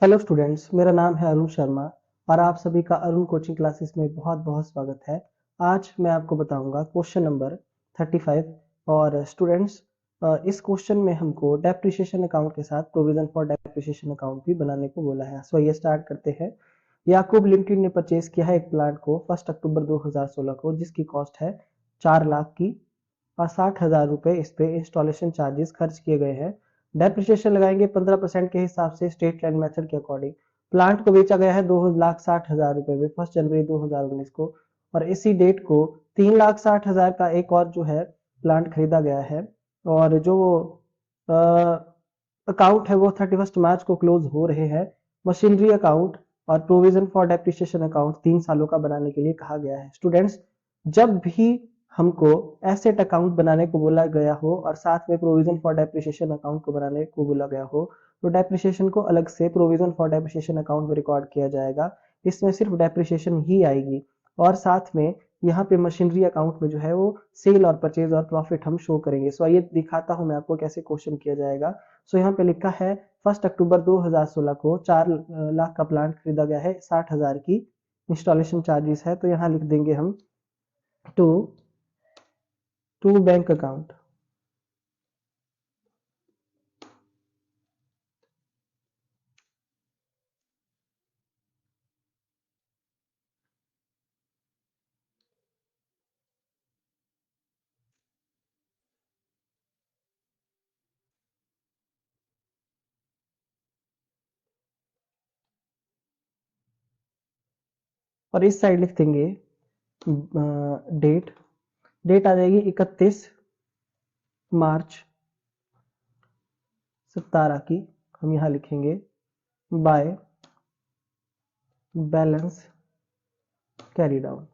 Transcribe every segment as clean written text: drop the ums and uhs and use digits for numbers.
Hello students, मेरा नाम है अरुण शर्मा और आप सभी का अरुण कोचिंग क्लासेस में बहुत बहुत स्वागत है। आज मैं आपको बताऊंगा क्वेश्चन नंबर 35। और स्टूडेंट्स, इस क्वेश्चन में हमको डेप्रिसिएशन अकाउंट के साथ प्रोविजन फॉर डेप्रिसिएशन अकाउंट भी बनाने को बोला है। सो ये स्टार्ट करते हैं। याकूब लिमिटेड ने परचेज किया है एक प्लांट को 1 अक्टूबर 2016 को, जिसकी कॉस्ट है 4 लाख की और 60,000 रुपए इस पे इंस्टॉलेशन चार्जेस खर्च किए गए हैं। डेप्रिसिएशन लगाएंगे 15% के हिसाब से स्टेट लैंड मेथड के अकॉर्डिंग। प्लांट को बेचा गया है 2,60,000 रुपए में 1 जनवरी 2019 को, और इसी डेट को 3,60,000 का एक और जो है प्लांट खरीदा गया है। और जो अकाउंट है वो 31 मार्च को क्लोज हो रहे हैं। मशीनरी अकाउंट और प्रोविजन फॉर डेप्रिसिएशन अकाउंट 3 सालों का बनाने के लिए कहा गया है। स्टूडेंट्स, जब भी हमको एसेट अकाउंट बनाने को बोला गया हो और साथ में प्रोविजन फॉर डेप्रिसिएशन अकाउंट को बनाने को बोला गया हो, तो डेप्रिसिएशन को अलग से प्रोविजन फॉर डेप्रिसिएशन अकाउंट में रिकॉर्ड किया जाएगा। इसमें सिर्फ डेप्रिसिएशन ही आएगी। और साथ में यहाँ पे मशीनरी अकाउंट में जो है वो सेल और परचेज और प्रॉफिट हम शो करेंगे। सो ये दिखाता हूँ मैं आपको कैसे क्वेश्चन किया जाएगा। सो यहाँ पे लिखा है 1 अक्टूबर 2016 को 4 लाख का प्लांट खरीदा गया है, 60,000 की इंस्टॉलेशन चार्जेस है। तो यहाँ लिख देंगे हम टू बैंक अकाउंट। और इस साइड लिख देंगे डेट। डेट आ जाएगी 31 मार्च 2017 की। हम यहाँ लिखेंगे बाय बैलेंस कैरी डाउन।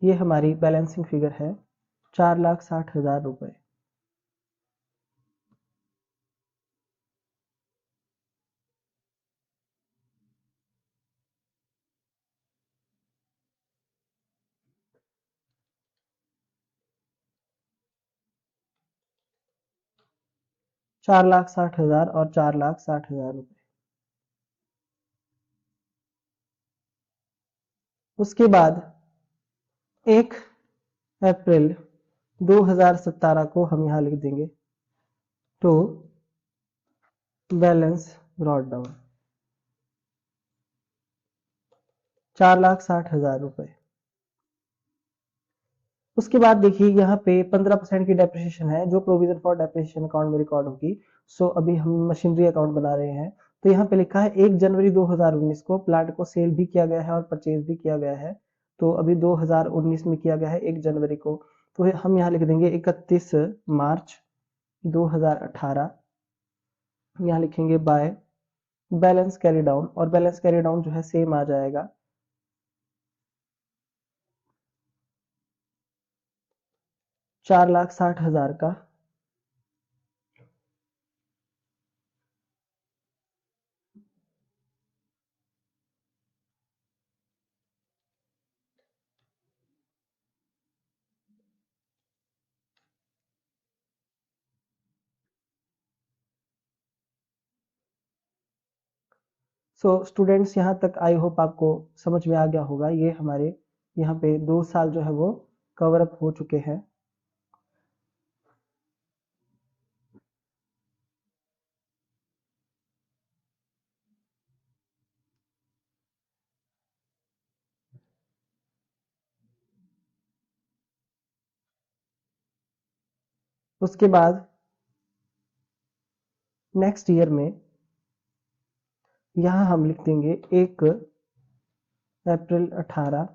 ये हमारी बैलेंसिंग फिगर है 4,60,000 रुपए। 4,60,000 और 4,60,000 रुपए। उसके बाद 1 अप्रैल 2017 को हम यहाँ लिख देंगे टू बैलेंस ब्रॉड डाउन 4,60,000 रुपए। उसके बाद देखिए यहाँ पे 15% की डेप्रिसिएशन है जो प्रोविजन फॉर डेप्रिसिएशन अकाउंट में रिकॉर्ड होगी। सो अभी हम मशीनरी अकाउंट बना रहे हैं। तो यहाँ पे लिखा है 1 जनवरी 2019 को प्लांट को सेल भी किया गया है और परचेज भी किया गया है। तो अभी 2019 में किया गया है 1 जनवरी को। तो हम यहाँ लिख देंगे 31 मार्च 2018। यहाँ लिखेंगे बाय बैलेंस कैरी डाउन, और बैलेंस कैरी डाउन जो है सेम आ जाएगा 4,60,000 का। सो स्टूडेंट्स, यहाँ तक आई होप आपको समझ में आ गया होगा। ये हमारे यहाँ पे 2 साल जो है वो कवर अप हो चुके हैं। उसके बाद नेक्स्ट ईयर में यहाँ हम लिख देंगे 1 अप्रैल 18।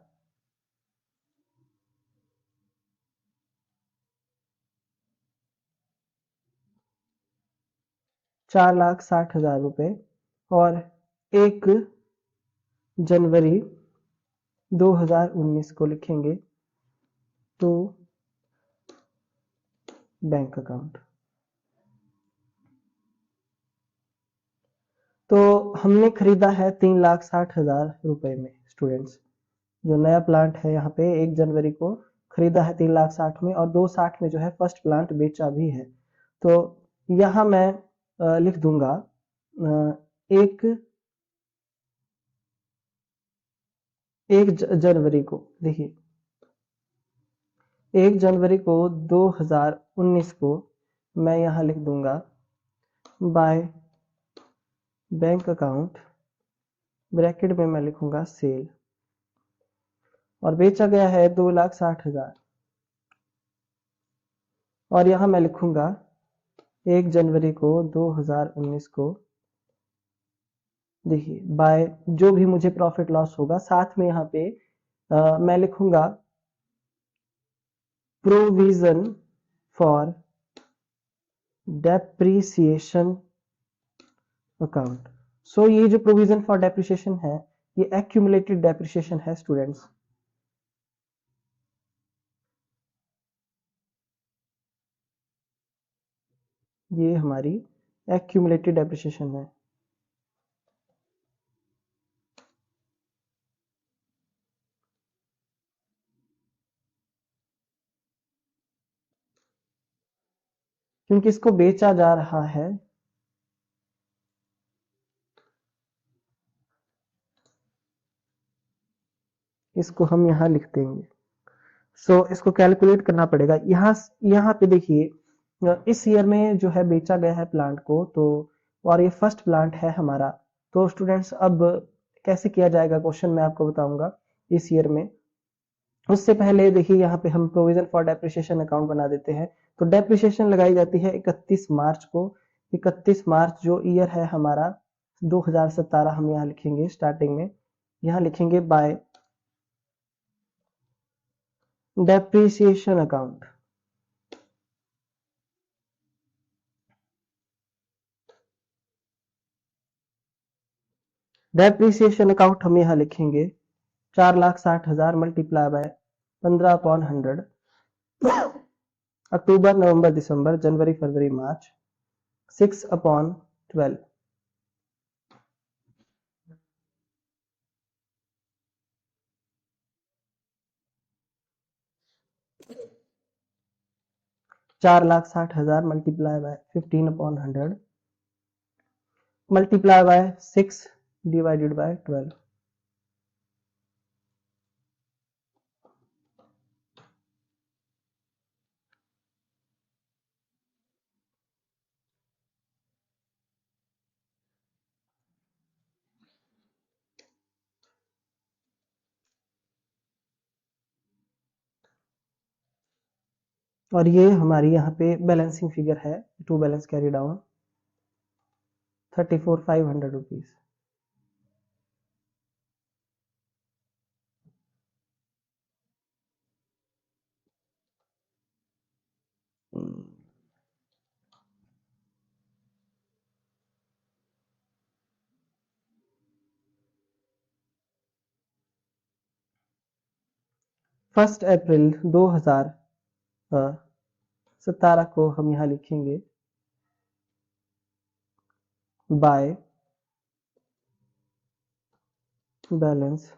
4,60,000 रुपए। और 1 जनवरी 2019 को लिखेंगे टू बैंक अकाउंट। तो हमने खरीदा है 3,60,000 रुपए में। स्टूडेंट्स, जो नया प्लांट है यहाँ पे 1 जनवरी को खरीदा है 3,60,000 में, और 2,60 में जो है फर्स्ट प्लांट बेचा भी है। तो यहाँ मैं लिख दूंगा 1 जनवरी को देखिए, 1 जनवरी को 2019 को मैं यहाँ लिख दूंगा बाय बैंक अकाउंट, ब्रैकेट में मैं लिखूंगा सेल, और बेचा गया है 2,60,000, और यहाँ मैं लिखूंगा 1 जनवरी को 2019 को, देखिए बाय जो भी मुझे प्रॉफिट लॉस होगा, साथ में यहाँ पे मैं लिखूंगा प्रोविजन फॉर डेप्रीसिएशन अकाउंट। सो ये जो प्रोविजन फॉर डेप्रिसिएशन है, ये एक्यूमुलेटेड डेप्रिसिएशन है स्टूडेंट्स। ये हमारी एक्यूमुलेटेड डेप्रिसिएशन है। क्योंकि इसको बेचा जा रहा है, इसको हम यहाँ लिख देंगे। सो इसको कैलकुलेट करना पड़ेगा। यहाँ पे देखिए, इस ईयर में जो है बेचा गया है प्लांट को, तो और ये फर्स्ट प्लांट है हमारा। तो स्टूडेंट्स अब कैसे किया जाएगा क्वेश्चन मैं आपको बताऊंगा इस ईयर में। उससे पहले देखिए, यहाँ पे हम प्रोविजन फॉर डेप्रिसिएशन अकाउंट बना देते हैं। तो डेप्रिसिएशन लगाई जाती है 31 मार्च को। 31 मार्च जो ईयर है हमारा 2017, हम यहाँ लिखेंगे स्टार्टिंग में, यहाँ लिखेंगे by depreciation account. Depreciation account हम यहाँ लिखेंगे 4,60,000 मल्टीप्लाई बाय 15/100, अक्टूबर नवंबर दिसंबर जनवरी फरवरी मार्च 6/12। 4,60,000 multiply by 15/100 multiply by 6 divided by 12। और ये हमारी यहाँ पे बैलेंसिंग फिगर है, to balance carry down 34,500 rupees. First April 2017 को हम यहाँ लिखेंगे बाय बैलेंस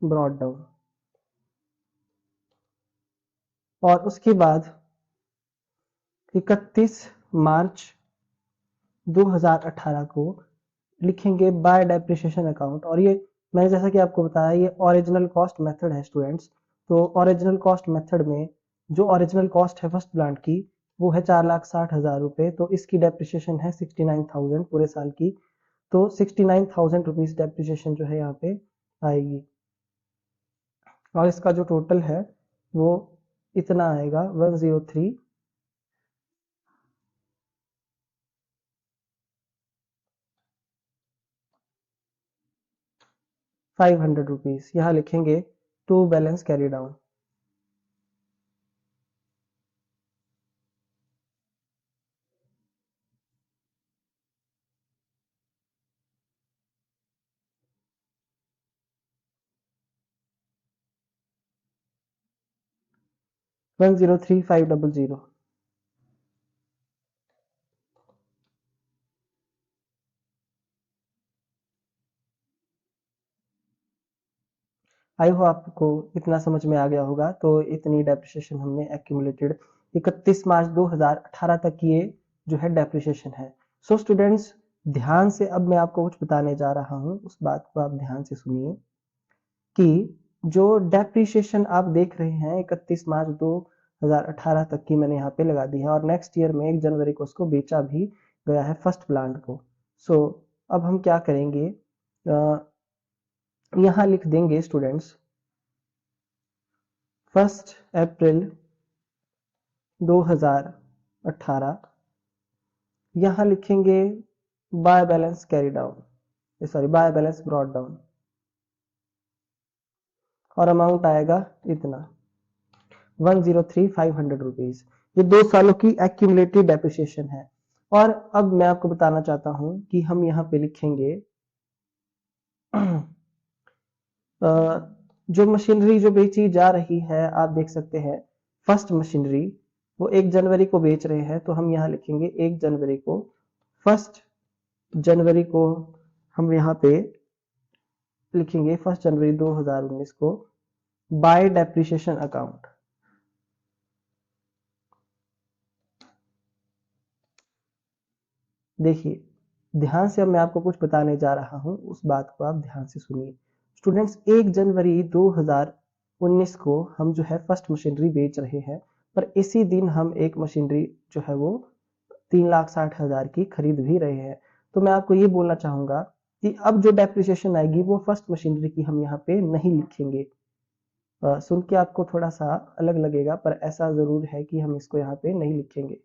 ब्रॉट डाउन, और उसके बाद 31 मार्च 2018 को लिखेंगे बाय डेप्रिसिएशन अकाउंट। और ये मैंने जैसा कि आपको बताया, ये ओरिजिनल कॉस्ट मेथड है स्टूडेंट्स। तो ओरिजिनल कॉस्ट मेथड में जो ओरिजिनल कॉस्ट है फर्स्ट प्लांट की, वो है 4,60,000 रुपए। तो इसकी डेप्रिसिएशन है 69,000 पूरे साल की। तो 69,000 रुपीज डेप्रिसिएशन जो है यहाँ पे आएगी, और इसका जो टोटल है वो इतना आएगा 103,500 रुपीज। यहाँ लिखेंगे to balance carry down. One zero three five double zero. I hope आपको इतना समझ में आ गया होगा। तो इतनी डेप्रिसिएशन हमने एक्यूमुलेटेड 31 मार्च 2018 तक की, ये जो है डेप्रिसिएशन है। सो स्टूडेंट्स, ध्यान से अब मैं आपको कुछ बताने जा रहा हूं, उस बात को आप ध्यान से सुनिए कि जो डेप्रिसिएशन आप देख रहे हैं 31 मार्च 2018 तक की मैंने यहाँ पे लगा दी है और नेक्स्ट ईयर में 1 जनवरी को उसको बेचा भी गया है फर्स्ट प्लांट को। सो अब हम क्या करेंगे, यहाँ लिख देंगे स्टूडेंट्स 1 अप्रैल 2018, यहाँ लिखेंगे by balance carry down, sorry by balance brought down, और अमाउंट आएगा इतना 103,500 रुपीज। ये 2 सालों की एक्यूमुलेटेड डेप्रिसिएशन है। और अब मैं आपको बताना चाहता हूं कि हम यहाँ पे लिखेंगे जो मशीनरी जो बेची जा रही है, आप देख सकते हैं फर्स्ट मशीनरी वो 1 जनवरी को बेच रहे हैं, तो हम यहाँ लिखेंगे 1 जनवरी को, 1 जनवरी को हम यहाँ पे लिखेंगे 1 जनवरी 2019 को बाय डेप्रिसिएशन अकाउंट। देखिए ध्यान से अब मैं आपको कुछ बताने जा रहा हूं, उस बात को आप ध्यान से सुनिए। स्टूडेंट्स 1 जनवरी 2019 को हम जो है फर्स्ट मशीनरी बेच रहे हैं, पर इसी दिन हम एक मशीनरी जो है वो 3,60,000 की खरीद भी रहे हैं। तो मैं आपको ये बोलना चाहूंगा कि अब जो डेप्रिसिएशन आएगी वो फर्स्ट मशीनरी की हम यहाँ पे नहीं लिखेंगे। सुन के आपको थोड़ा सा अलग लगेगा, पर ऐसा जरूर है कि हम इसको यहाँ पे नहीं लिखेंगे।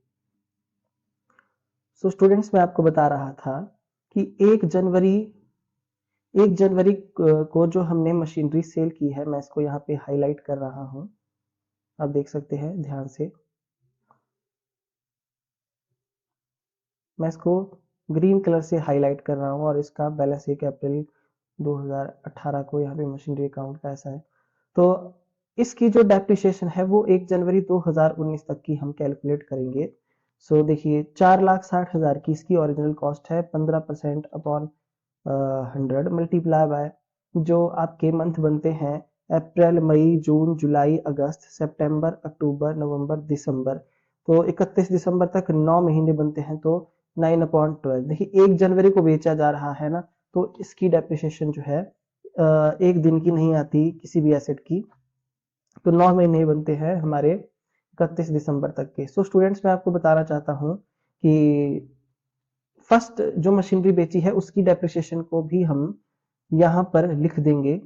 सो स्टूडेंट्स मैं आपको बता रहा था कि 1 जनवरी को जो हमने मशीनरी सेल की है, मैं इसको यहाँ पे हाईलाइट कर रहा हूं, आप देख सकते हैं ध्यान से। मैं इसको ग्रीन कलर से हाईलाइट कर रहा हूं और इसका बैलेंस 1 अप्रैल 2018 को यहाँ पे मशीनरी अकाउंट का ऐसा है। तो इसकी जो डेप्रिसिएशन है वो 1 जनवरी 2019 तक की हम कैलकुलेट करेंगे। सो देखिए 4,60,000 की इसकी ओरिजिनल कॉस्ट है, 15% अपॉन 100 मल्टीप्लाई बाय जो आपके मंथ बनते हैं अप्रैल, मई, जून, जुलाई, अगस्त, सितंबर, अक्टूबर, नवंबर, दिसंबर। तो 31 दिसंबर तक 9 महीने बनते हैं, तो 9/12। देखिए 1 जनवरी को बेचा जा रहा है ना, तो इसकी डेप्रिसिएशन जो है एक दिन की नहीं आती किसी भी एसेट की, तो 9 महीने बनते हैं हमारे 31 दिसंबर तक के। सो स्टूडेंट्स मैं आपको बताना चाहता हूं कि फर्स्ट जो मशीनरी बेची है उसकी डेप्रिसिएशन को भी हम यहां पर लिख देंगे,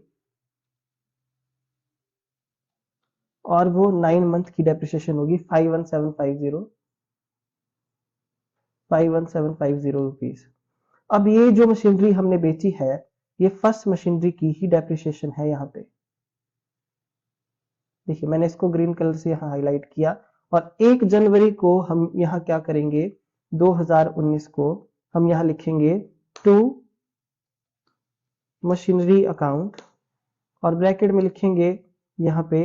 और वो 9 मंथ की डेप्रिसिएशन होगी 51750 रुपीज। अब ये जो मशीनरी हमने बेची है ये फर्स्ट मशीनरी की ही डेप्रिसिएशन है। यहाँ पे देखिए मैंने इसको ग्रीन कलर से यहाँ हाईलाइट किया, और 1 जनवरी को हम यहाँ क्या करेंगे, 2019 को हम यहाँ लिखेंगे टू मशीनरी अकाउंट, और ब्रैकेट में लिखेंगे यहाँ पे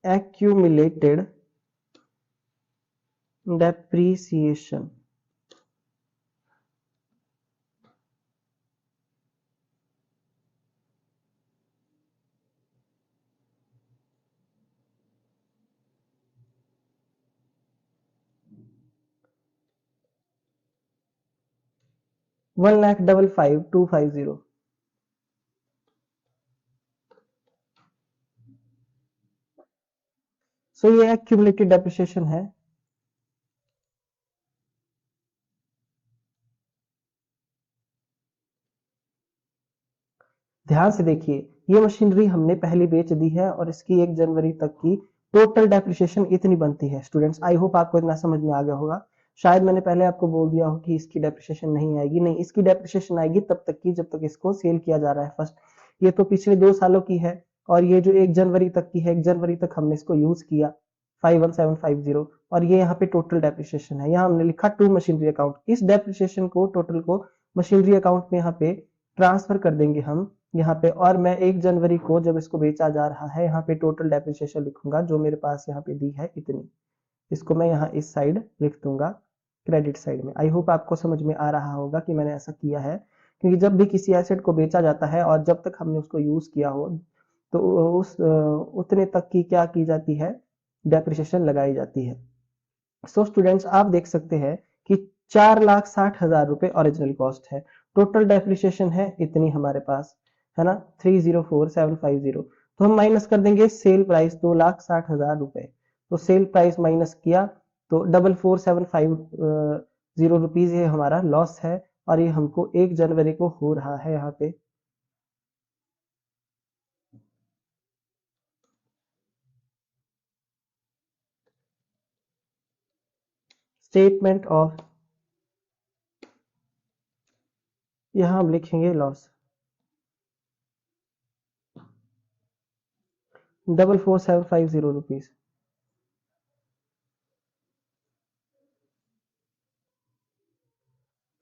एक्यूमुलेटेड डेप्रीसिएशन। $1,55,250। सो ये एक्यूमुलेटेड डेप्रिसिएशन है। ध्यान से देखिए ये मशीनरी हमने पहले बेच दी है और इसकी 1 जनवरी तक की टोटल डेप्रिसिएशन इतनी बनती है। स्टूडेंट्स आई होप आपको इतना समझ में आ गया होगा। शायद मैंने पहले आपको बोल दिया हो कि इसकी डेप्रिसिएशन नहीं आएगी, नहीं, इसकी डेप्रिसिएशन आएगी तब तक की जब तक इसको सेल किया जा रहा है फर्स्ट। ये तो पिछले 2 सालों की है, और ये जो 1 जनवरी तक की है, 1 जनवरी तक हमने इसको यूज किया 51750, और ये यहाँ पे टोटल डेप्रिसिएशन है। यहाँ हमने लिखा टू मशीनरी अकाउंट, इस डेप्रिसिएशन को टोटल को मशीनरी अकाउंट में यहाँ पे ट्रांसफर कर देंगे हम यहाँ पे, और मैं 1 जनवरी को जब इसको बेचा जा रहा है यहाँ पे टोटल डेप्रिसिएशन लिखूंगा जो मेरे पास यहाँ पे दी है इतनी, इसको मैं यहाँ इस साइड लिख दूंगा क्रेडिट साइड में। आई होप आपको समझ में आ रहा होगा कि मैंने ऐसा किया है, क्योंकि जब भी किसी एसेट को बेचा जाता है और जब तक हमने उसको यूज किया हो तो उस उतने तक की क्या की जाती है, डेप्रिसिएशन लगाई जाती है। सो स्टूडेंट्स आप देख सकते हैं कि 4,60,000 रुपए ओरिजिनल कॉस्ट है, टोटल डेप्रिसिएशन है इतनी हमारे पास, है ना, 304750। तो हम माइनस कर देंगे सेल प्राइस 2,60,000 रुपए। तो सेल प्राइस माइनस किया तो 44,750 रुपीज ये हमारा लॉस है, और ये हमको 1 जनवरी को हो रहा है यहाँ पे। स्टेटमेंट ऑफ, यहाँ हम लिखेंगे लॉस 44,750 रुपीज।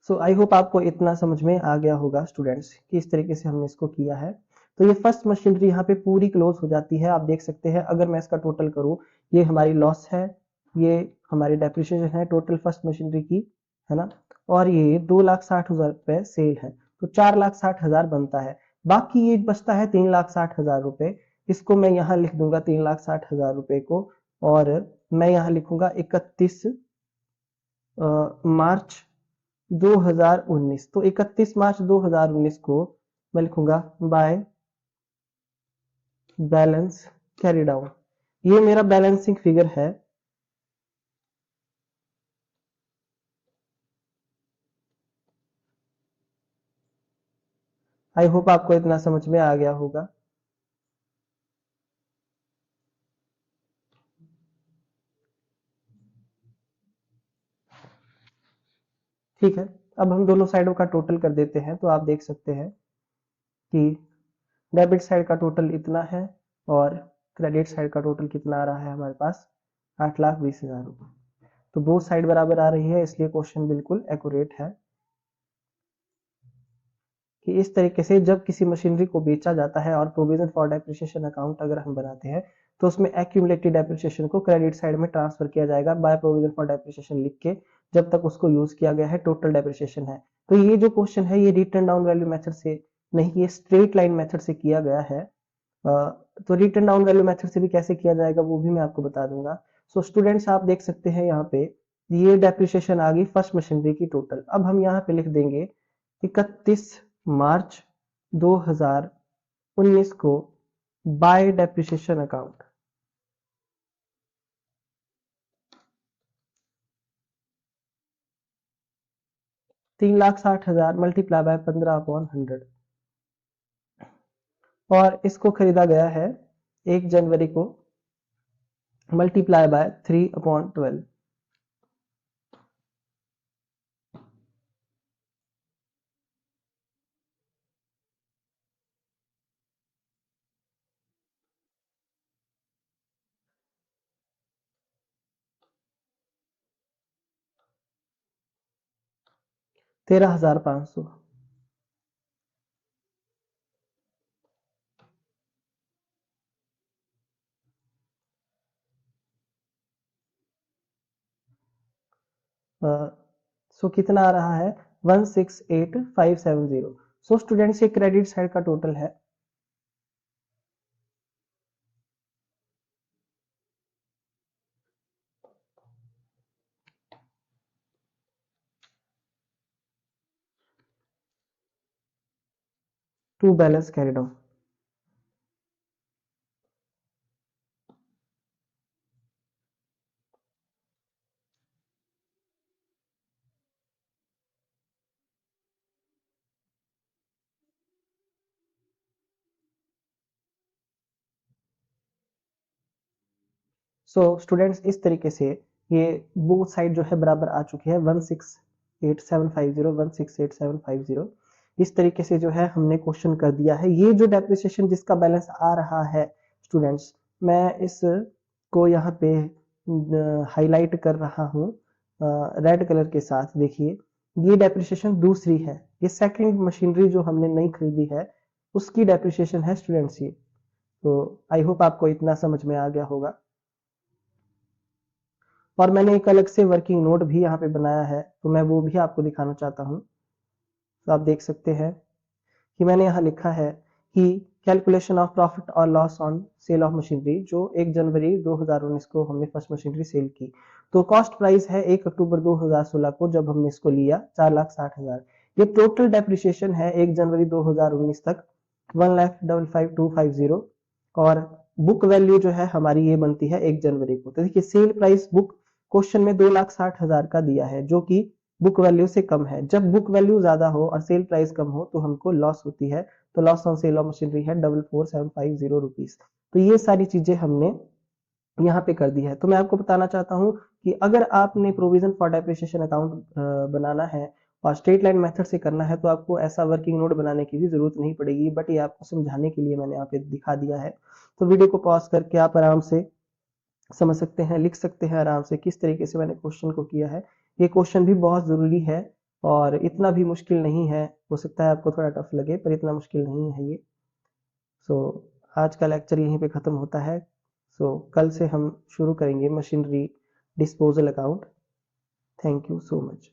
सो आई होप आपको इतना समझ में आ गया होगा स्टूडेंट्स कि इस तरीके से हमने इसको किया है। तो ये फर्स्ट मशीनरी यहाँ पे पूरी क्लोज हो जाती है। आप देख सकते हैं अगर मैं इसका टोटल करूँ, ये हमारी लॉस है, ये हमारी डेप्रिसिएशन है टोटल फर्स्ट मशीनरी की, है ना, और ये 2,60,000 रुपए सेल है, तो 4,60,000 बनता है। बाकी ये बचता है 3,60,000 रुपए। इसको मैं यहाँ लिख दूंगा 3,60,000 रुपए को, और मैं यहाँ लिखूंगा 31 मार्च 2019। तो 31 मार्च 2019 को मैं लिखूंगा बाय बैलेंस कैरी डाउन। ये मेरा बैलेंसिंग फिगर है। आई होप आपको इतना समझ में आ गया होगा। ठीक है, अब हम दोनों साइडों का टोटल कर देते हैं। तो आप देख सकते हैं कि डेबिट साइड का टोटल इतना है, और क्रेडिट साइड का टोटल कितना आ रहा है हमारे पास, 8,20,000 रुपये। तो दो साइड बराबर आ रही है, इसलिए क्वेश्चन बिल्कुल एक्यूरेट है कि इस तरीके से जब किसी मशीनरी को बेचा जाता है और प्रोविजन फॉर डेप्रिसिएशन अकाउंट अगर हम बनाते हैं, तो उसमें एक्यूमुलेटेड डेप्रिसिएशन को क्रेडिट साइड में ट्रांसफर किया जाएगा बाय प्रोविजन फॉर डेप्रिसिएशन लिख के, जब तक उसको यूज किया गया है टोटल डेप्रिसिएशन है। तो ये जो क्वेश्चन है ये रिटर्न डाउन वैल्यू मेथड से नहीं, ये स्ट्रेट लाइन मेथड से किया गया है। तो रिटर्न डाउन वैल्यू मेथड से भी कैसे किया जाएगा वो भी मैं आपको बता दूंगा। सो स्टूडेंट्स आप देख सकते हैं यहाँ पे ये डेप्रिसिएशन आ गई फर्स्ट मशीनरी की टोटल। अब हम यहाँ पे लिख देंगे 31 मार्च 2019 को बाय डेप्रिसिएशन अकाउंट। तीन लाख 60,000 मल्टीप्लाई बाय 15/100, और इसको खरीदा गया है 1 जनवरी को, मल्टीप्लाई बाय 3/12। 13,500। सो कितना आ रहा है, 168,570। सो स्टूडेंट्स ये क्रेडिट साइड का टोटल है। To balance carried on. So students इस तरीके से ये बोथ साइड जो है बराबर आ चुकी है, 168,750 168,750। इस तरीके से जो है हमने क्वेश्चन कर दिया है। ये जो डेप्रिसिएशन जिसका बैलेंस आ रहा है स्टूडेंट्स, मैं इस को यहाँ पे हाईलाइट कर रहा हूँ रेड कलर के साथ। देखिए ये डेप्रिसिएशन दूसरी है, ये सेकंड मशीनरी जो हमने नई खरीदी है उसकी डेप्रिसिएशन है स्टूडेंट्स ये। तो आई होप आपको इतना समझ में आ गया होगा। और मैंने एक अलग से वर्किंग नोट भी यहाँ पे बनाया है, तो मैं वो भी आपको दिखाना चाहता हूँ। तो आप देख सकते हैं कि मैंने यहाँ लिखा है कि कैलकुलेशन ऑफ प्रॉफिट और loss on sale of machinery, जो 1 जनवरी 2019 को हमने फर्स्ट मशीनरी सेल की। तो कॉस्ट प्राइस है 1 अक्टूबर 2016 को जब हमने इसको लिया 4,60,000। ये टोटल डेप्रिसिएशन है 1 जनवरी 2019 तक 1,55,250 और बुक वैल्यू जो है हमारी ये बनती है 1 जनवरी को। तो देखिए सेल प्राइस बुक क्वेश्चन में 2,60,000 का दिया है जो कि बुक वैल्यू से कम है। जब बुक वैल्यू ज्यादा हो और सेल प्राइस कम हो तो हमको लॉस होती है। तो loss on sale of machinery है 44,750 रुपीज। तो ये सारी चीजें हमने यहाँ पे कर दी है। तो मैं आपको बताना चाहता हूँ कि अगर आपने प्रोविजन फॉर डेप्रिसिएशन अकाउंट बनाना है और स्ट्रेट लाइन मेथड से करना है तो आपको ऐसा वर्किंग नोट बनाने की भी जरूरत नहीं पड़ेगी, बट ये आपको समझाने के लिए मैंने यहाँ पे दिखा दिया है। तो वीडियो को पॉज करके आप आराम से समझ सकते हैं, लिख सकते हैं आराम से किस तरीके से मैंने क्वेश्चन को किया है। ये क्वेश्चन भी बहुत जरूरी है और इतना भी मुश्किल नहीं है। हो सकता है आपको थोड़ा टफ लगे पर इतना मुश्किल नहीं है ये। सो आज का लेक्चर यहीं पे ख़त्म होता है। सो कल से हम शुरू करेंगे machinery disposal account. Thank you so much.